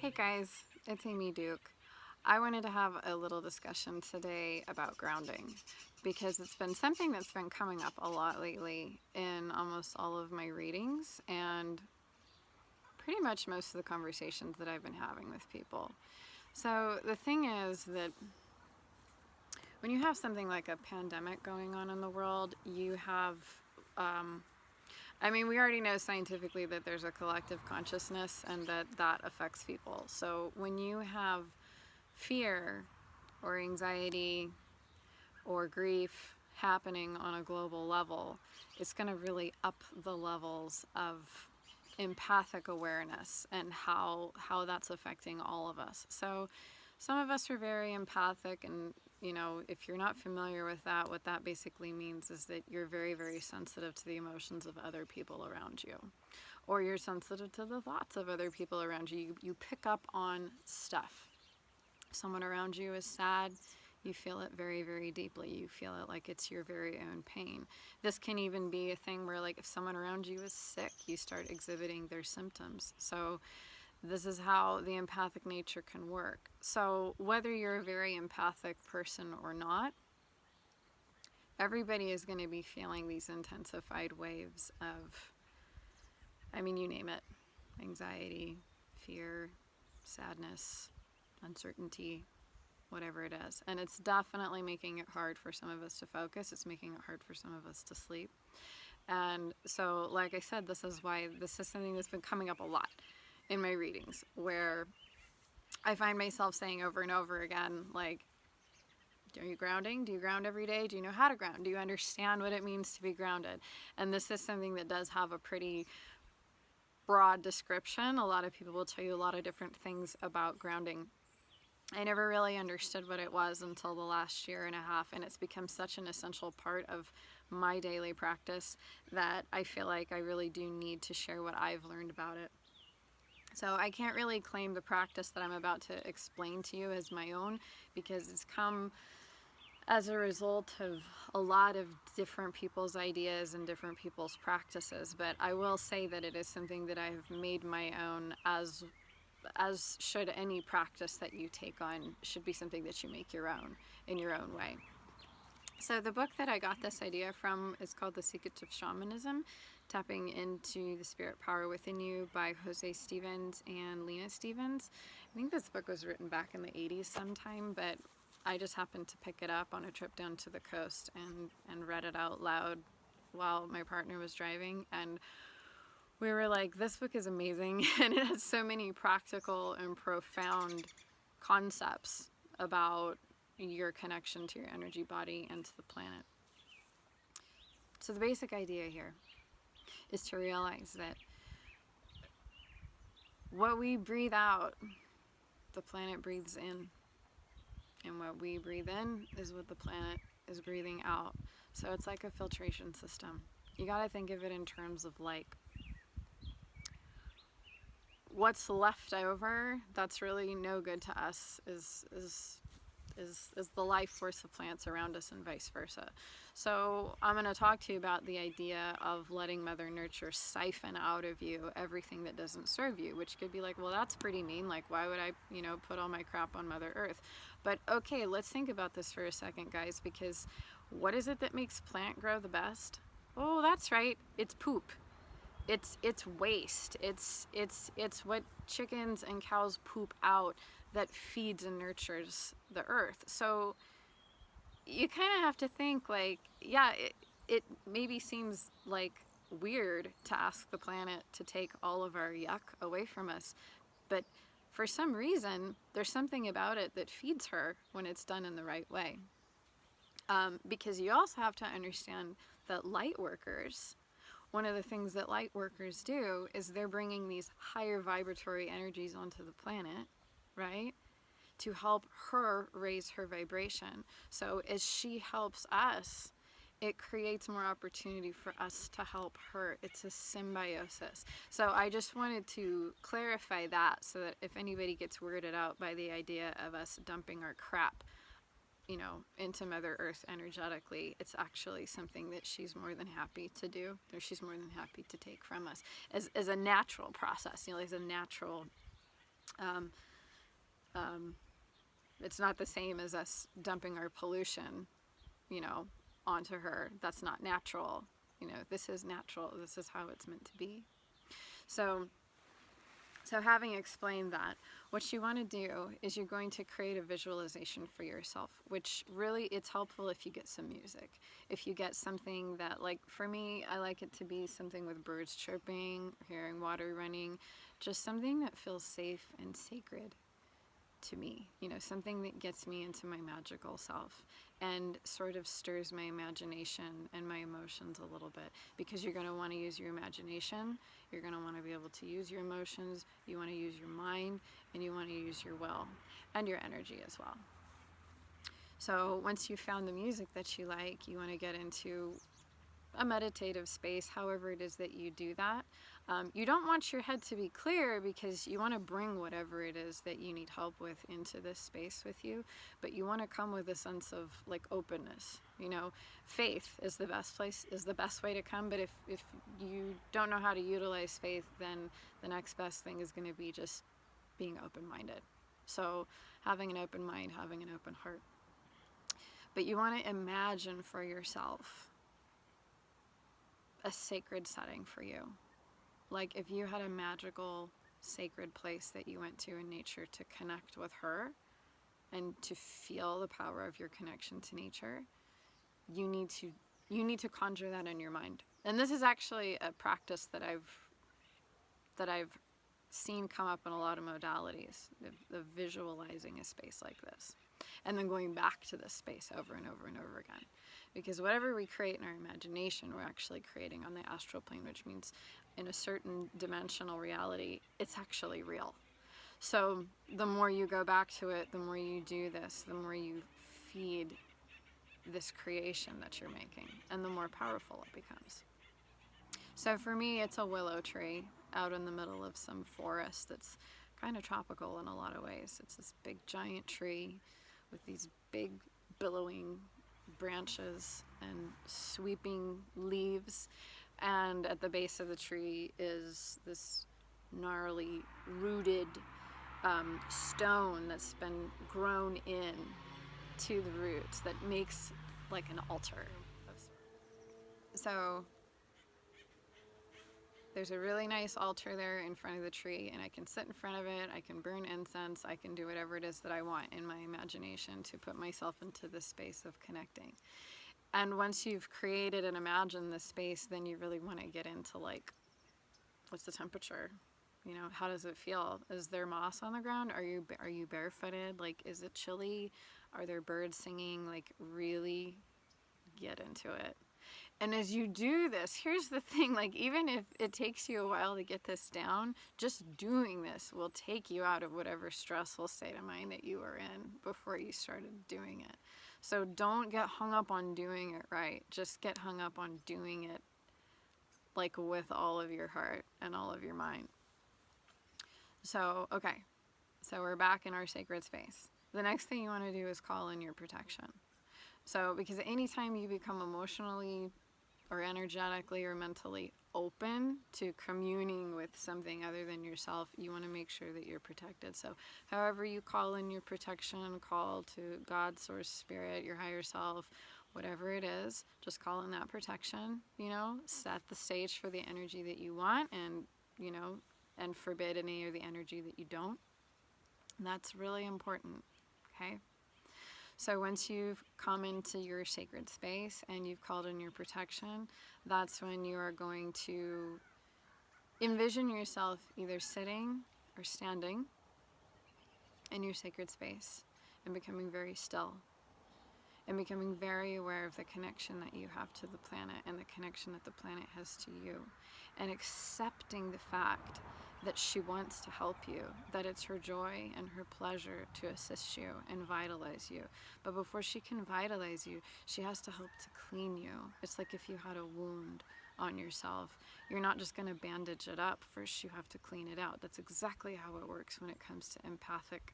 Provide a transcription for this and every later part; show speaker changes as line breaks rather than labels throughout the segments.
Hey guys, it's Amy Duke. I wanted to have a little discussion today about grounding because it's been something that's been coming up a lot lately in almost all of my readings and pretty much most of the conversations that I've been having with people. So the thing is that when you have something like a pandemic going on in the world, you have we already know scientifically that there's a collective consciousness and that affects people. So when you have fear or anxiety or grief happening on a global level, it's going to really up the levels of empathic awareness and how that's affecting all of us. So some of us are very empathic, and if you're not familiar with that, what that basically means is that you're very, very sensitive to the emotions of other people around you, or you're sensitive to the thoughts of other people around you. You pick up on stuff. If someone around you is sad, you feel it very, very deeply. You feel it like it's your very own pain. This can even be a thing where, like, if someone around you is sick, you start exhibiting their symptoms. So this is how the empathic nature can work. So whether you're a very empathic person or not, everybody is going to be feeling these intensified waves of, you name it, anxiety, fear, sadness, uncertainty, whatever it is. And it's definitely making it hard for some of us to focus. It's making it hard for some of us to sleep. And so, like I said, this is why this is something that's been coming up a lot in my readings, where I find myself saying over and over again, like, are you grounding? Do you ground every day? Do you know how to ground? Do you understand what it means to be grounded? And this is something that does have a pretty broad description. A lot of people will tell you a lot of different things about grounding. I never really understood what it was until the last year and a half, and it's become such an essential part of my daily practice that I feel like I really do need to share what I've learned about it. So I can't really claim the practice that I'm about to explain to you as my own, because it's come as a result of a lot of different people's ideas and different people's practices. But I will say that it is something that I've made my own, as should any practice that you take on, should be something that you make your own in your own way. So the book that I got this idea from is called The Secrets of Shamanism, Tapping into the Spirit Power Within You, by Jose Stevens and Lena Stevens. I think this book was written back in the 80s sometime, but I just happened to pick it up on a trip down to the coast and read it out loud while my partner was driving, and we were like, this book is amazing, and it has so many practical and profound concepts about your connection to your energy body and to the planet. So the basic idea here is to realize that what we breathe out, the planet breathes in. And what we breathe in is what the planet is breathing out. So it's like a filtration system. You gotta think of it in terms of, like, what's left over that's really no good to us is the life force of plants around us, and vice versa. So I'm going to talk to you about the idea of letting Mother Nature siphon out of you everything that doesn't serve you, which could be like, well, that's pretty mean. Like, why would I, put all my crap on Mother Earth? But okay, let's think about this for a second, guys, because what is it that makes plant grow the best? Oh, that's right. It's poop. It's waste. It's what chickens and cows poop out that feeds and nurtures the earth. So you kind of have to think, like, yeah, it maybe seems like weird to ask the planet to take all of our yuck away from us, but for some reason there's something about it that feeds her when it's done in the right way. Because you also have to understand that light workers, one of the things that light workers do is they're bringing these higher vibratory energies onto the planet, right, to help her raise her vibration. So as she helps us, it creates more opportunity for us to help her. It's a symbiosis. So I just wanted to clarify that, so that if anybody gets weirded out by the idea of us dumping our crap, into Mother Earth energetically, it's actually something that she's more than happy to do, or she's more than happy to take from us as a natural process, as a natural Um, it's not the same as us dumping our pollution, you know, onto her. That's not natural. You know, this is natural. This is how it's meant to be. So having explained that, what you want to do is you're going to create a visualization for yourself, which really, it's helpful if you get some music. If you get something that, like for me, I like it to be something with birds chirping, hearing water running, just something that feels safe and sacred to me, you know, something that gets me into my magical self and sort of stirs my imagination and my emotions a little bit, because you're going to want to use your imagination, you're going to want to be able to use your emotions, you want to use your mind, and you want to use your will and your energy as well. So once you've found the music that you like, you want to get into a meditative space, however it is that you do that. You don't want your head to be clear, because you want to bring whatever it is that you need help with into this space with you, but you want to come with a sense of like openness. You know, faith is the best place, is the best way to come, but if you don't know how to utilize faith, then the next best thing is going to be just being open-minded. So having an open mind, having an open heart. But you want to imagine for yourself a sacred setting for you. Like if you had a magical, sacred place that you went to in nature to connect with her and to feel the power of your connection to nature, you need to conjure that in your mind. And this is actually a practice that I've seen come up in a lot of modalities, the visualizing a space like this, and then going back to this space over and over and over again. Because whatever we create in our imagination, we're actually creating on the astral plane, which means in a certain dimensional reality, it's actually real. So the more you go back to it, the more you do this, the more you feed this creation that you're making, and the more powerful it becomes. So for me, it's a willow tree out in the middle of some forest that's kind of tropical in a lot of ways. It's this big giant tree with these big billowing branches and sweeping leaves, and at the base of the tree is this gnarly rooted stone that's been grown in to the roots that makes like an altar. So there's a really nice altar there in front of the tree, and I can sit in front of it, I can burn incense, I can do whatever it is that I want in my imagination to put myself into this space of connecting. And once you've created and imagined this space, then you really want to get into like, what's the temperature? You know, how does it feel? Is there moss on the ground? Are you barefooted? Like, is it chilly? Are there birds singing? Like, really get into it. And as you do this, here's the thing, like even if it takes you a while to get this down, just doing this will take you out of whatever stressful state of mind that you were in before you started doing it. So don't get hung up on doing it right. Just get hung up on doing it like with all of your heart and all of your mind. So, okay. So we're back in our sacred space. The next thing you want to do is call in your protection. So, because anytime you become emotionally or energetically or mentally open to communing with something other than yourself, you want to make sure that you're protected. So however you call in your protection, call to God, source, spirit, your higher self, whatever it is, just call in that protection, you know, set the stage for the energy that you want, and, you know, and forbid any of the energy that you don't. And that's really important, okay? So once you've come into your sacred space and you've called in your protection, that's when you are going to envision yourself either sitting or standing in your sacred space and becoming very still and becoming very aware of the connection that you have to the planet and the connection that the planet has to you, and accepting the fact that she wants to help you, that it's her joy and her pleasure to assist you and vitalize you. But before she can vitalize you, she has to help to clean you. It's like if you had a wound on yourself, you're not just going to bandage it up. First, you have to clean it out. That's exactly how it works when it comes to empathic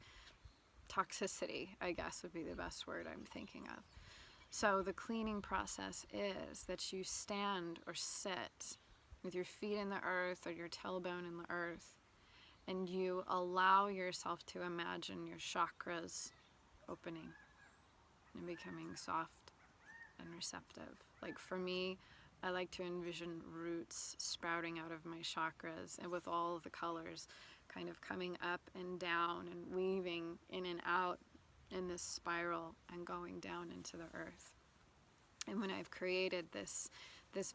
toxicity, I guess would be the best word I'm thinking of. So the cleaning process is that you stand or sit with your feet in the earth or your tailbone in the earth, and you allow yourself to imagine your chakras opening and becoming soft and receptive. Like for me, I like to envision roots sprouting out of my chakras and with all of the colors kind of coming up and down and weaving in and out in this spiral and going down into the earth. And when I've created this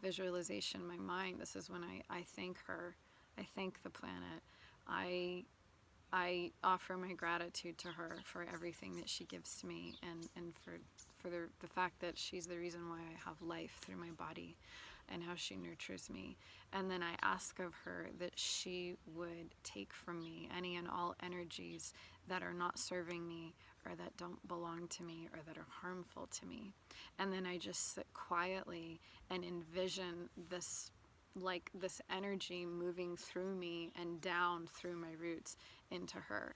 visualization in my mind, this is when I thank her. I thank the planet. I offer my gratitude to her for everything that she gives to me, and for the fact that she's the reason why I have life through my body and how she nurtures me. And then I ask of her that she would take from me any and all energies that are not serving me or that don't belong to me or that are harmful to me. And then I just sit quietly and envision this energy moving through me and down through my roots into her.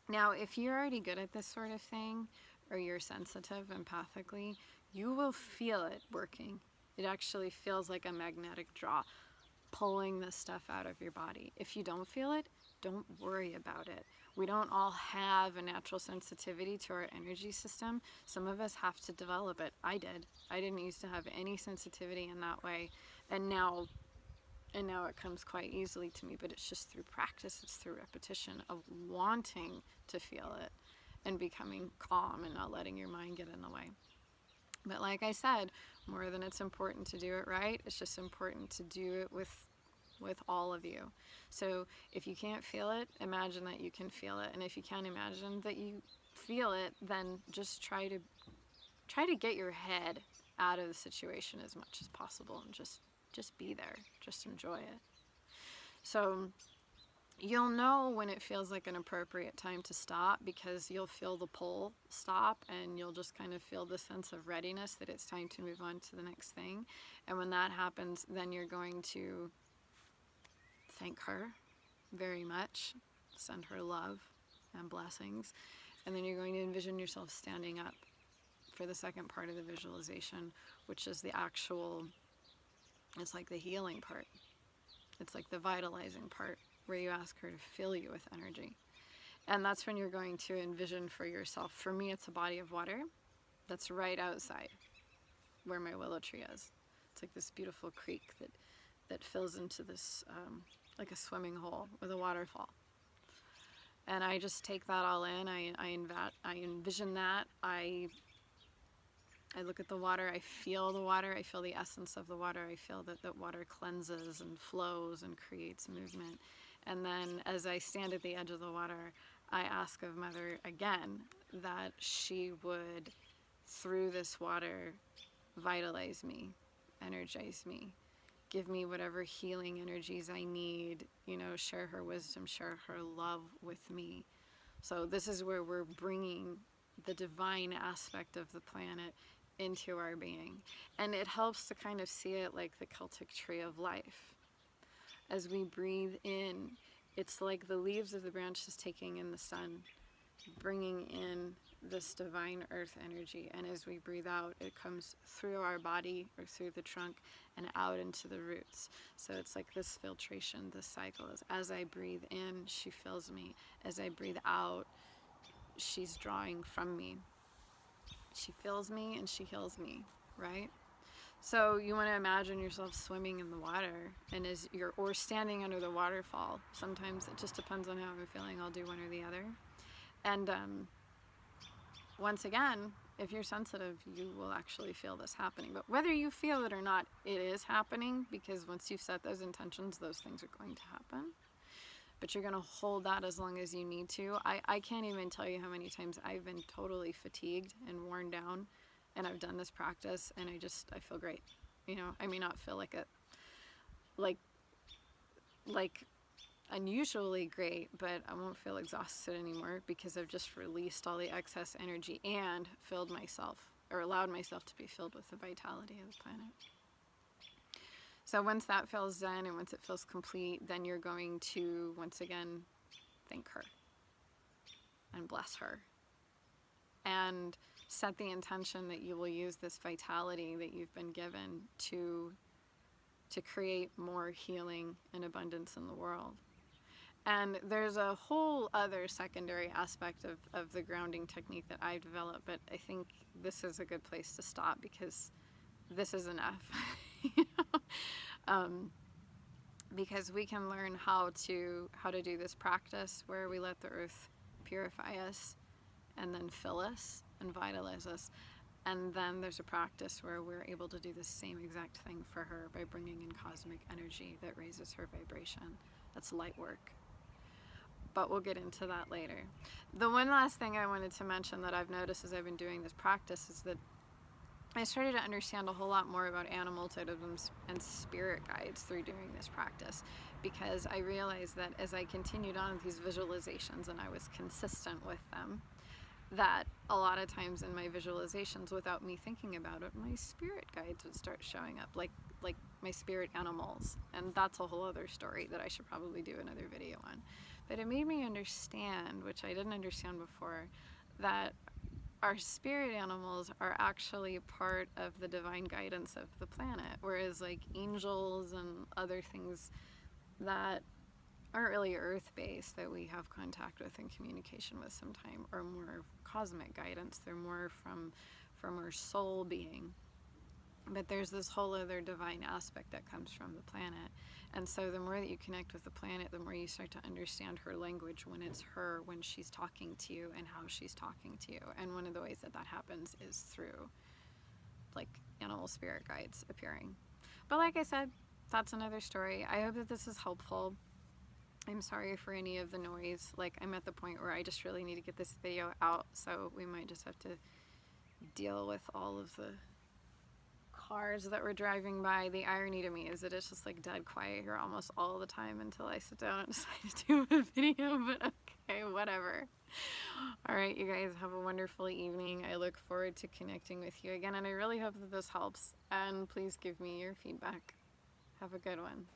Now, if you're already good at this sort of thing, or you're sensitive empathically, you will feel it working. It actually feels like a magnetic draw, pulling this stuff out of your body. If you don't feel it, don't worry about it. We don't all have a natural sensitivity to our energy system. Some of us have to develop it. I did. I didn't used to have any sensitivity in that way. And now it comes quite easily to me, but it's just through practice, it's through repetition of wanting to feel it and becoming calm and not letting your mind get in the way. But like I said, more than it's important to do it right, it's just important to do it with all of you. So if you can't feel it, imagine that you can feel it. And if you can't imagine that you feel it, then just try to get your head out of the situation as much as possible and just be there. Just enjoy it. So you'll know when it feels like an appropriate time to stop, because you'll feel the pull stop and you'll just kind of feel the sense of readiness that it's time to move on to the next thing. And when that happens, then you're going to thank her very much, send her love and blessings, and then you're going to envision yourself standing up for the second part of the visualization, which is the actual, it's like the healing part. It's like the vitalizing part, where you ask her to fill you with energy. And that's when you're going to envision for yourself. For me, it's a body of water that's right outside where my willow tree is. It's like this beautiful creek that fills into this, like a swimming hole with a waterfall. And I just take that all in. I envision that. I look at the water, I feel the water, I feel the essence of the water, I feel that water cleanses and flows and creates movement. And then as I stand at the edge of the water, I ask of Mother again that she would, through this water, vitalize me, energize me, give me whatever healing energies I need, share her wisdom, share her love with me. So this is where we're bringing the divine aspect of the planet into our being. And it helps to kind of see it like the Celtic tree of life. As we breathe in, it's like the leaves of the branches taking in the sun, bringing in this divine earth energy. And as we breathe out, it comes through our body or through the trunk and out into the roots. So it's like this filtration, this cycle. As I breathe in, she fills me. As I breathe out, she's drawing from me. She fills me and she heals me, right? So you want to imagine yourself swimming in the water, and or standing under the waterfall. Sometimes it just depends on how I'm feeling. I'll do one or the other. And once again, if you're sensitive, you will actually feel this happening. But whether you feel it or not, it is happening, because once you've set those intentions, those things are going to happen. But you're going to hold that as long as you need to. I can't even tell you how many times I've been totally fatigued and worn down, and I've done this practice, and I feel great. I may not feel like unusually great, but I won't feel exhausted anymore, because I've just released all the excess energy and filled myself, or allowed myself to be filled with the vitality of the planet. So once that feels done and once it feels complete, then you're going to, once again, thank her and bless her. And set the intention that you will use this vitality that you've been given to create more healing and abundance in the world. And there's a whole other secondary aspect of the grounding technique that I've developed, but I think this is a good place to stop because this is enough. You know? Because we can learn how to do this practice where we let the earth purify us and then fill us and vitalize us. And then there's a practice where we're able to do the same exact thing for her by bringing in cosmic energy that raises her vibration. That's light work. But we'll get into that later. The one last thing I wanted to mention that I've noticed as I've been doing this practice is that I started to understand a whole lot more about animal totems and spirit guides through doing this practice, because I realized that as I continued on with these visualizations and I was consistent with them, that a lot of times in my visualizations, without me thinking about it, my spirit guides would start showing up, like my spirit animals. And that's a whole other story that I should probably do another video on. But it made me understand, which I didn't understand before, that our spirit animals are actually part of the divine guidance of the planet, whereas like angels and other things that aren't really earth-based that we have contact with and communication with sometimes are more cosmic guidance. They're more from our soul being. But there's this whole other divine aspect that comes from the planet. And so the more that you connect with the planet, the more you start to understand her language when it's her, when she's talking to you and how she's talking to you. And one of the ways that that happens is through like animal spirit guides appearing. But like I said, that's another story. I hope that this is helpful. I'm sorry for any of the noise. Like, I'm at the point where I just really need to get this video out, so we might just have to deal with all of the cars that were driving by. The irony to me is that it's just like dead quiet here almost all the time until I sit down and decide to do a video, but okay, whatever. Alright, you guys have a wonderful evening. I look forward to connecting with you again, and I really hope that this helps, and please give me your feedback. Have a good one.